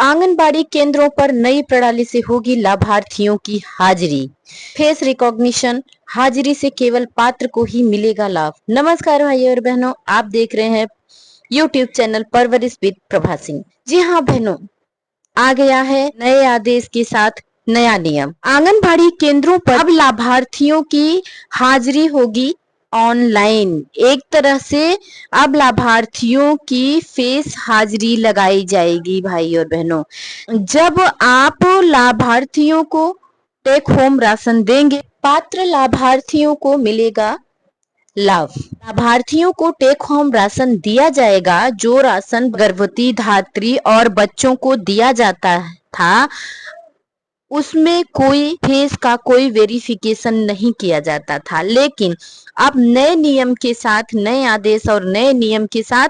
आंगनबाड़ी केंद्रों पर नई प्रणाली से होगी लाभार्थियों की हाजिरी। फेस रिकॉग्निशन हाजिरी से केवल पात्र को ही मिलेगा लाभ। नमस्कार भाइयों और बहनों, आप देख रहे हैं यूट्यूब चैनल परवरिश विद प्रभा सिंह। जी हाँ बहनों, आ गया है नए आदेश के साथ नया नियम। आंगनबाड़ी केंद्रों पर अब लाभार्थियों की हाजिरी होगी ऑनलाइन। एक तरह से अब लाभार्थियों की फेस हाजिरी लगाई जाएगी भाई और बहनों। जब आप लाभार्थियों को टेक होम राशन देंगे, पात्र लाभार्थियों को मिलेगा लाभ। लाभार्थियों को टेक होम राशन दिया जाएगा। जो राशन गर्भवती धात्री और बच्चों को दिया जाता था, उसमें कोई फेस का कोई वेरिफिकेशन नहीं किया जाता था, लेकिन अब नए नियम के साथ, नए आदेश और नए नियम के साथ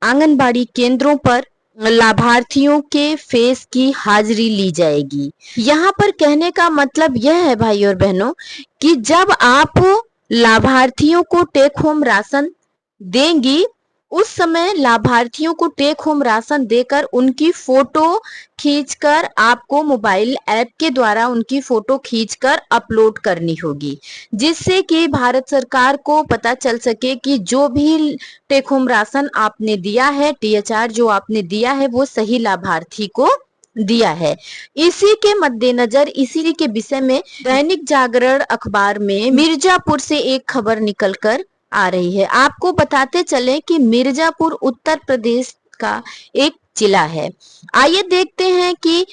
आंगनबाड़ी केंद्रों पर लाभार्थियों के फेस की हाजिरी ली जाएगी। यहाँ पर कहने का मतलब यह है भाई और बहनों कि जब आप लाभार्थियों को टेक होम राशन देंगी, उस समय लाभार्थियों को टेक होम राशन देकर उनकी फोटो खींचकर आपको मोबाइल ऐप के द्वारा उनकी फोटो खींचकर अपलोड करनी होगी, जिससे कि भारत सरकार को पता चल सके कि जो भी टेक होम राशन आपने दिया है, THR जो आपने दिया है, वो सही लाभार्थी को दिया है। इसी के मद्देनजर, इसी के विषय में दैनिक जागरण अखबार में मिर्जापुर से एक खबर निकलकर आ रही है। आपको बताते चले कि मिर्जापुर उत्तर प्रदेश का एक जिला है। आइए देखते हैं कि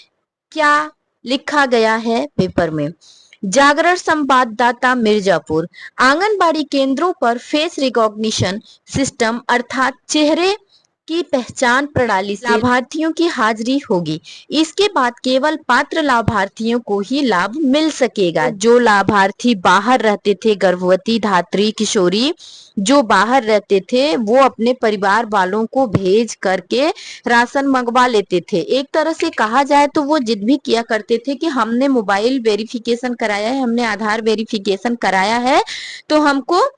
क्या लिखा गया है पेपर में। जागरण संवाददाता मिर्जापुर, आंगनबाड़ी केंद्रों पर फेस रिकॉग्निशन सिस्टम अर्थात चेहरे की पहचान प्रणाली से लाभार्थियों की हाजिरी होगी। इसके बाद केवल पात्र लाभार्थियों को ही लाभ मिल सकेगा। जो लाभार्थी बाहर रहते थे, गर्भवती धात्री किशोरी जो बाहर रहते थे, वो अपने परिवार वालों को भेज करके राशन मंगवा लेते थे। एक तरह से कहा जाए तो वो जिद भी किया करते थे कि हमने मोबाइल वेरिफिकेशन कराया है, हमने आधार वेरिफिकेशन कराया है, तो हमको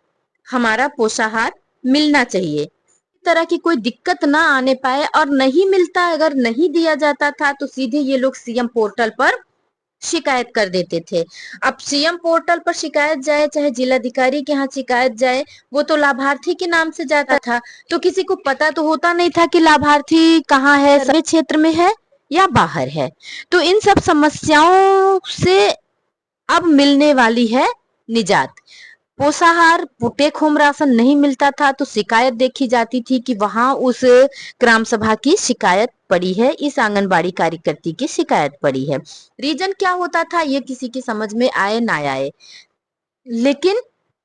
हमारा पोषाहार मिलना चाहिए। तरह की कोई दिक्कत ना आने पाए, और नहीं मिलता, अगर नहीं दिया जाता था तो सीधे ये लोग सीएम पोर्टल पर शिकायत कर देते थे। अब सीएम पोर्टल पर शिकायत जाए चाहे जिलाधिकारी के यहाँ शिकायत जाए, वो तो लाभार्थी के नाम से जाता था, तो किसी को पता तो होता नहीं था कि लाभार्थी कहाँ है, सभी क्षेत्र में है या बाहर है। तो इन सब समस्याओं से अब मिलने वाली है निजात। पोषाहार टेक होम राशन नहीं मिलता था तो शिकायत देखी जाती थी कि वहां उस ग्राम सभा की शिकायत पड़ी है, इस आंगनबाड़ी कार्यकर्ती की शिकायत पड़ी है। रीजन क्या होता था ये किसी की समझ में आए ना आए, लेकिन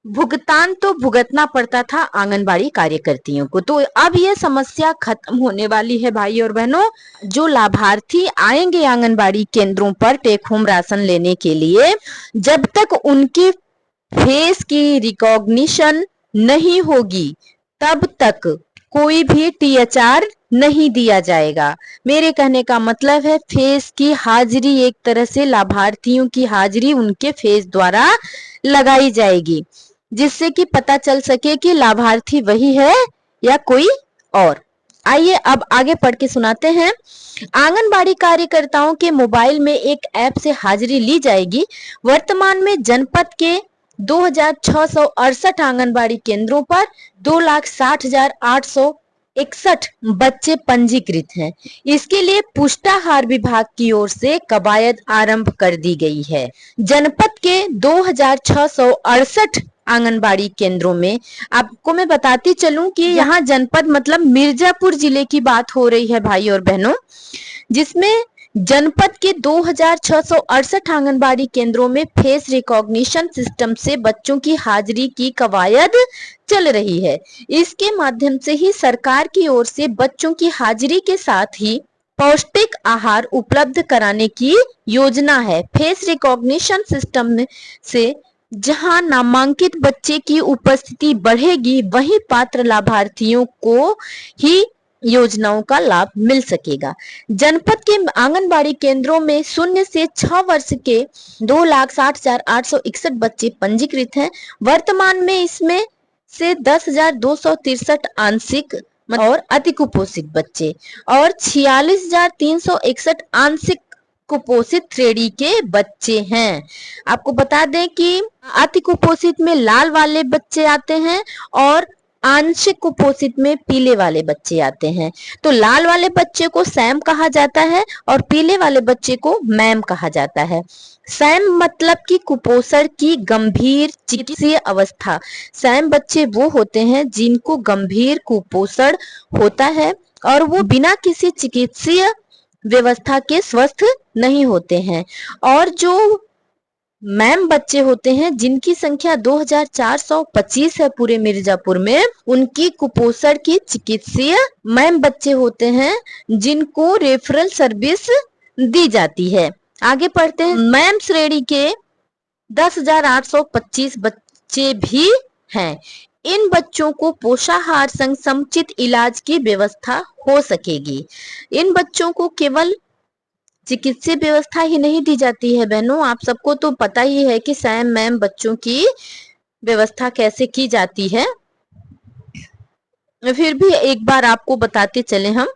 भुगतान तो भुगतना पड़ता था आंगनबाड़ी कार्यकर्तियों को। तो अब ये समस्या खत्म होने वाली है भाई और बहनों। जो लाभार्थी आएंगे आंगनबाड़ी केंद्रों पर टेक होम राशन लेने के लिए, जब तक उनकी फेस की रिकॉग्निशन नहीं होगी, तब तक कोई भी THR नहीं दिया जाएगा। मेरे कहने का मतलब है फेस की हाजिरी, एक तरह से लाभार्थियों की हाजिरी उनके फेस द्वारा लगाई जाएगी, जिससे कि पता चल सके कि लाभार्थी वही है या कोई और। आइए अब आगे पढ़ के सुनाते हैं। आंगनबाड़ी कार्यकर्ताओं के मोबाइल में एक ऐप से हाजिरी ली जाएगी। वर्तमान में जनपद के 2668 आंगनबाड़ी केंद्रों पर 2,60,861 बच्चे पंजीकृत हैं। इसके लिए पुष्टाहार विभाग की ओर से कवायद आरंभ कर दी गई है। जनपद के 2,668 आंगनबाड़ी केंद्रों में, आपको मैं बताती चलूं कि यहाँ जनपद मतलब मिर्जापुर जिले की बात हो रही है भाई और बहनों, जिसमें जनपद के 2,668 आंगनबाड़ी केंद्रों में फेस रिकॉग्निशन सिस्टम से बच्चों की हाजिरी की कवायद चल रही है। इसके माध्यम से ही सरकार की ओर से बच्चों की हाजिरी के साथ ही पौष्टिक आहार उपलब्ध कराने की योजना है। फेस रिकॉग्निशन सिस्टम से जहां नामांकित बच्चे की उपस्थिति बढ़ेगी, वहीं पात्र लाभार्थियों को ही योजनाओं का लाभ मिल सकेगा। जनपद के आंगनबाड़ी केंद्रों में 0 से 6 वर्ष के 2,60,861 बच्चे पंजीकृत हैं। वर्तमान में इसमें से 10,263 आंशिक और अति कुपोषित बच्चे, और 46,361 आंशिक कुपोषित श्रेणी के बच्चे हैं। आपको बता दें कि अति कुपोषित में लाल वाले बच्चे आते हैं और आंशिक कुपोषित में पीले वाले बच्चे आते हैं। तो लाल वाले बच्चे को सैम कहा जाता है और पीले वाले बच्चे को मैम कहा जाता है। सैम मतलब कि कुपोषण की गंभीर चिकित्सीय अवस्था। सैम बच्चे वो होते हैं जिनको गंभीर कुपोषण होता है और वो बिना किसी चिकित्सीय व्यवस्था के स्वस्थ नहीं होते हैं। और जो मैम बच्चे होते हैं जिनकी संख्या 2425 है पूरे मिर्जापुर में, उनकी कुपोषण की चिकित्सीय मैम बच्चे होते हैं जिनको रेफरल सर्विस दी जाती है। आगे पढ़ते हैं। मैम श्रेणी के 10,825 बच्चे भी हैं। इन बच्चों को पोषाहार संग समुचित इलाज की व्यवस्था हो सकेगी। इन बच्चों को केवल चिकित्सीय व्यवस्था ही नहीं दी जाती है बहनों, आप सबको तो पता ही है कि सैम मैम बच्चों की व्यवस्था कैसे की जाती है। फिर भी एक बार आपको बताते चले हम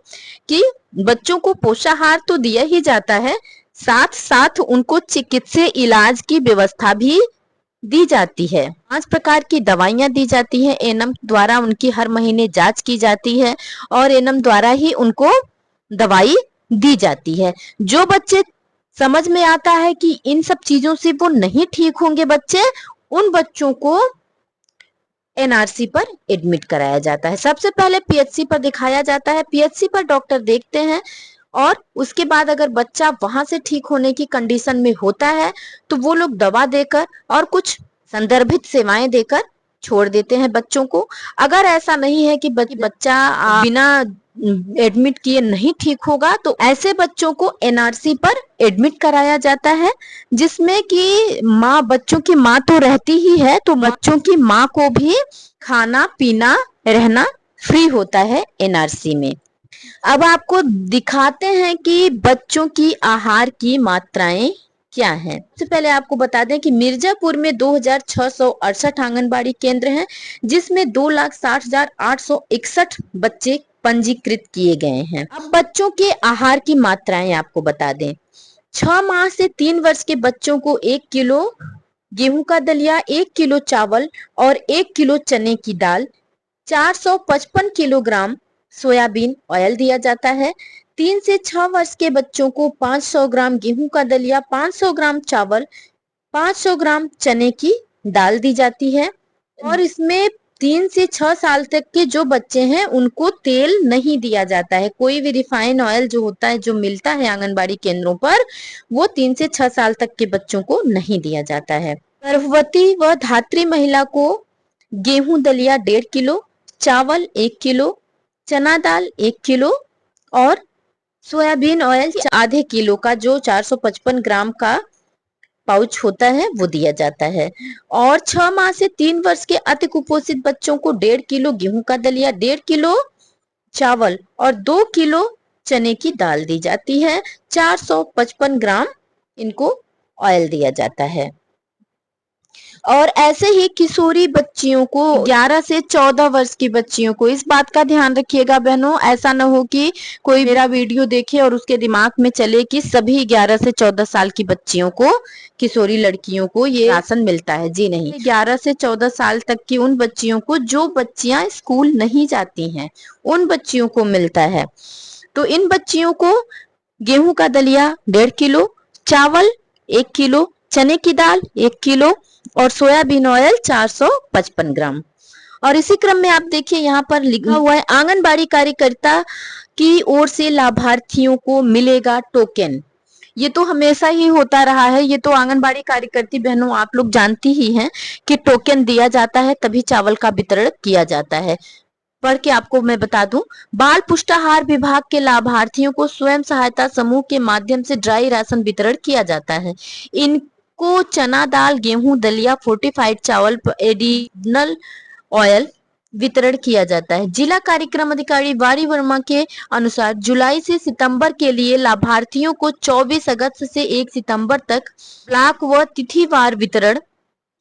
कि बच्चों को पोषाहार तो दिया ही जाता है, साथ साथ उनको चिकित्सीय इलाज की व्यवस्था भी दी जाती है। 5 प्रकार की दवाइयां दी जाती है। एनम द्वारा उनकी हर महीने जांच की जाती है और एनम द्वारा ही उनको दवाई दी जाती है। जो बच्चे समझ में आता है कि इन सब चीजों से वो नहीं ठीक होंगे बच्चे, उन बच्चों को एनआरसी पर एडमिट कराया जाता है। सबसे पहले पीएचसी पर दिखाया जाता है। पीएचसी पर डॉक्टर देखते हैं और उसके बाद अगर बच्चा वहां से ठीक होने की कंडीशन में होता है तो वो लोग दवा देकर और कुछ संदर्भित सेवाएं देकर छोड़ देते हैं बच्चों को। अगर ऐसा नहीं है कि बच्चा बिना एडमिट किए नहीं ठीक होगा तो ऐसे बच्चों को एनआरसी पर एडमिट कराया जाता है, जिसमें कि माँ, बच्चों की माँ तो रहती ही है, तो बच्चों की माँ को भी खाना पीना रहना फ्री होता है एनआरसी में। अब आपको दिखाते हैं कि बच्चों की आहार की मात्राएं क्या है। सबसे पहले आपको बता दें कि मिर्जापुर में 2,668 आंगनबाड़ी केंद्र हैं, जिसमें 2,60,861 बच्चे पंजीकृत किए गए हैं। अब बच्चों के आहार की मात्राएं आपको बता दें। 6 माह से 3 वर्ष के बच्चों को 1 किलो गेहूं का दलिया, 1 किलो चावल और 1 किलो चने की दाल, 455 किलोग्राम सोयाबीन ऑयल दिया जाता है। 3 से 6 वर्ष के बच्चों को 500 ग्राम गेहूं का दलिया, 500 ग्राम चावल, 500 ग्राम चने की दाल दी जाती है। और इसमें 3 से 6 साल तक के जो बच्चे हैं उनको तेल नहीं दिया जाता है। कोई भी रिफाइन ऑयल जो होता है, जो मिलता है आंगनबाड़ी केंद्रों पर, वो 3 से 6 साल तक के बच्चों को नहीं दिया जाता है। गर्भवती व धात्री महिला को गेहूं दलिया 1.5 किलो, चावल 1 किलो, चना दाल 1 किलो और सोयाबीन ऑयल आधे किलो का, जो 455 ग्राम का पाउच होता है, वो दिया जाता है। और 6 माह से 3 वर्ष के अति कुपोषित बच्चों को 1.5 किलो गेहूं का दलिया, 1.5 किलो चावल और 2 किलो चने की दाल दी जाती है। 455 ग्राम इनको ऑयल दिया जाता है। और ऐसे ही किशोरी बच्चियों को, 11 से 14 वर्ष की बच्चियों को, इस बात का ध्यान रखिएगा बहनों, ऐसा न हो कि कोई मेरा वीडियो देखे और उसके दिमाग में चले कि सभी 11 से 14 साल की बच्चियों को, किशोरी लड़कियों को ये राशन मिलता है। जी नहीं, 11 से 14 साल तक की उन बच्चियों को, जो बच्चियां स्कूल नहीं जाती हैं, उन बच्चियों को मिलता है। तो इन बच्चियों को गेहूं का दलिया 1.5 किलो, चावल 1 किलो, चने की दाल 1 किलो और सोयाबीन ऑयल 455 ग्राम। और इसी क्रम में आप देखिए यहाँ पर लिखा हुआ है, आंगनबाड़ी कार्यकर्ता की ओर से लाभार्थियों को मिलेगा टोकन। ये तो हमेशा ही होता रहा है, ये तो आंगनबाड़ी कार्यकर्ती बहनों आप लोग जानती ही हैं कि टोकन दिया जाता है तभी चावल का वितरण किया जाता है। पढ़ के आपको मैं बता दूं, बाल पुष्टाहार विभाग के लाभार्थियों को स्वयं सहायता समूह के माध्यम से ड्राई राशन वितरण किया जाता है। इनको चना दाल, गेहूं दलिया, फोर्टिफाइड चावल, एडिशनल ऑयल वितरण किया जाता है। जिला कार्यक्रम अधिकारी वारी वर्मा के अनुसार जुलाई से सितंबर के लिए लाभार्थियों को 24 अगस्त से 1 सितंबर तक ब्लॉक व तिथिवार वितरण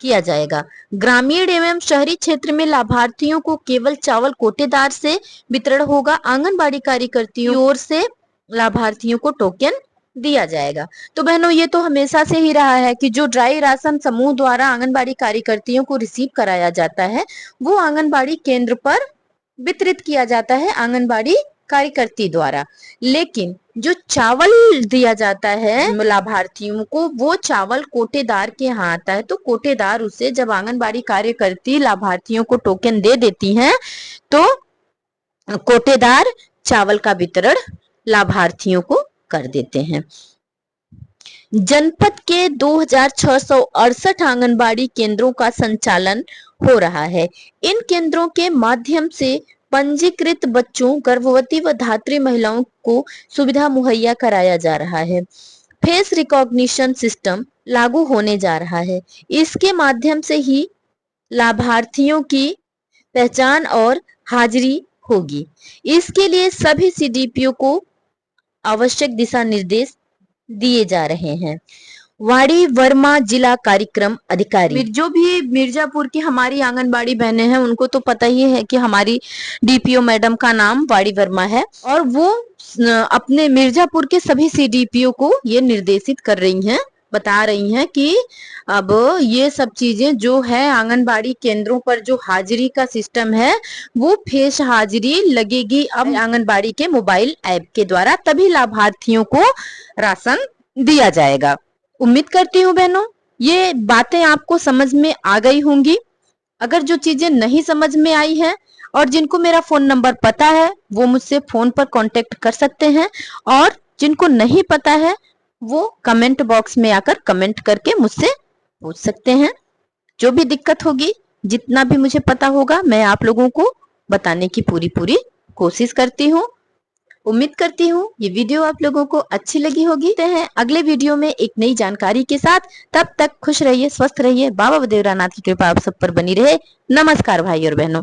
किया जाएगा। ग्रामीण एवं शहरी क्षेत्र में लाभार्थियों को केवल चावल कोटेदार से वितरण होगा। आंगनबाड़ी कार्यकर्तियों की ओर से लाभार्थियों को टोकन दिया जाएगा। तो बहनों, ये तो हमेशा से ही रहा है कि जो ड्राई राशन समूह द्वारा आंगनबाड़ी कार्यकर्तियों को रिसीव कराया जाता है, वो आंगनबाड़ी केंद्र पर वितरित किया जाता है आंगनबाड़ी कार्यकर्ती द्वारा। लेकिन जो चावल दिया जाता है लाभार्थियों को, वो चावल कोटेदार के यहाँ आता है। तो कोटेदार उसे जब आंगनबाड़ी कार्यकर्ती लाभार्थियों को टोकन दे देती हैं, तो कोटेदार चावल का वितरण लाभार्थियों को कर देते हैं। जनपद के 2668 आंगनबाड़ी केंद्रों का संचालन हो रहा है। इन केंद्रों के माध्यम से पंजीकृत बच्चों, गर्भवती व धात्री महिलाओं को सुविधा मुहैया कराया जा रहा है। फेस रिकॉग्निशन सिस्टम लागू होने जा रहा है। इसके माध्यम से ही लाभार्थियों की पहचान और हाजिरी होगी। इसके लिए सभी सीडीपीओ को आवश्यक दिशा निर्देश दिए जा रहे हैं। वाणी वर्मा जिला कार्यक्रम अधिकारी। जो भी मिर्जापुर की हमारी आंगनबाड़ी बहनें हैं, उनको तो पता ही है कि हमारी डीपीओ मैडम का नाम वाणी वर्मा है, और वो अपने मिर्जापुर के सभी सीडीपीओ को ये निर्देशित कर रही हैं, बता रही हैं कि अब ये सब चीजें जो है आंगनबाड़ी केंद्रों पर जो हाजिरी का सिस्टम है, वो फेस हाजिरी लगेगी अब आंगनबाड़ी के मोबाइल ऐप के द्वारा, तभी लाभार्थियों को राशन दिया जाएगा। उम्मीद करती हूँ बहनों, ये बातें आपको समझ में आ गई होंगी। अगर जो चीजें नहीं समझ में आई हैं और जिनको मेरा फोन नंबर पता है, वो मुझसे फोन पर कांटेक्ट कर सकते हैं, और जिनको नहीं पता है वो कमेंट बॉक्स में आकर कमेंट करके मुझसे पूछ सकते हैं। जो भी दिक्कत होगी, जितना भी मुझे पता होगा, मैं आप लोगों को बताने की पूरी कोशिश करती हूँ। उम्मीद करती हूँ ये वीडियो आप लोगों को अच्छी लगी होगी। हैं अगले वीडियो में एक नई जानकारी के साथ। तब तक खुश रहिए, स्वस्थ रहिए। बाबा बदेवरानाथ की कृपा आप सब पर बनी रहे। नमस्कार भाई और बहनों।